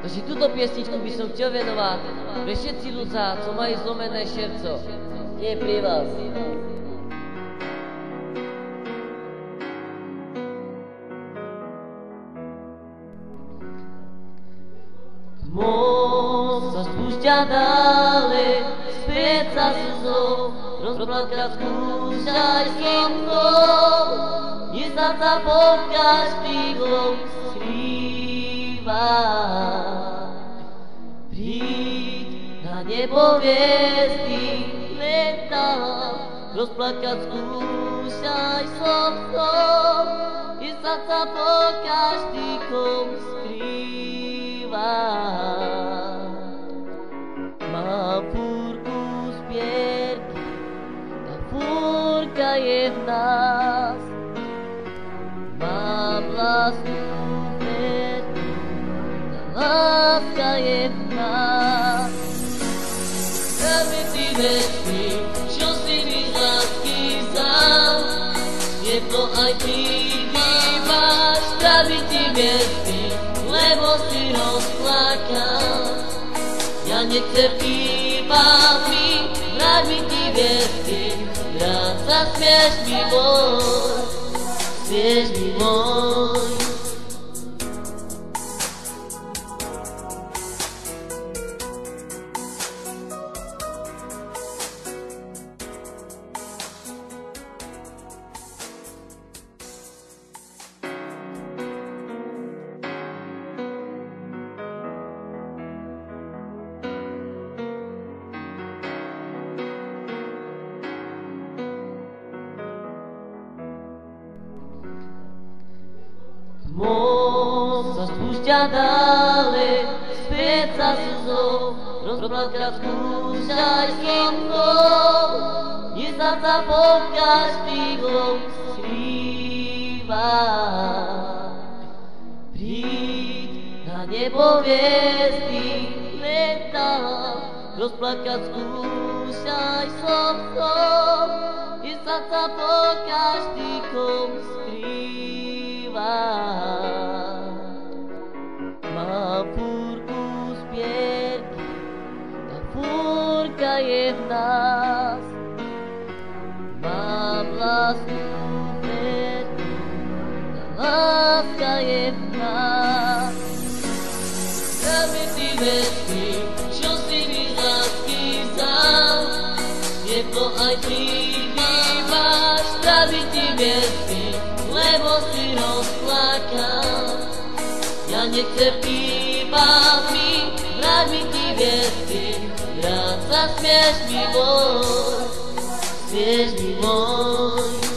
Takže túto piesničku by som chcel venovať pre všetci ľudia, co majú zlomené srdce. Nie pri vás. Moc sa spúšťa dále, späť sa slzou, rozplakať skúšaj som mnou. Dnes sa pod každým skrýva. Príď na nebo hviezdy, len tam, rozplakať skúšaj som mnou. Dnes sa pod každým skrýva. Mám fúrku zbierky, tá fúrka je v nás. Mám lásku vierku, tá láska je v nás. Dáme ty veci, čo si mi z lásky vzal, je to aj ty máš, dáme ti veci, lebo si rozplakal. Ja nechcem iba mi, vráť mi ti veci, vráť sa, smieš mi môj, smieš mi môj. Moc sa spúšťa dále, späť sa slzou, rozplakať skúšaj som mnou. Dnes sa pod každým skrýva. Príď na nebo hviezdy, len tam, rozplakať skúšaj som mnou. Dnes sa pod každým skrýva. Mám fúrku zbierky, tá fúrka je v nás. Mám lásku vierku, tá láska je v nás. Dáme ty veci, čo si mi z lásky vzal, je to aj ty máš, dáme ti veci, lebo si rozplakal. Ja nechcem iba mi, vráť mi ti veci, vráť sa, smieš mi môj, smieš mi môj.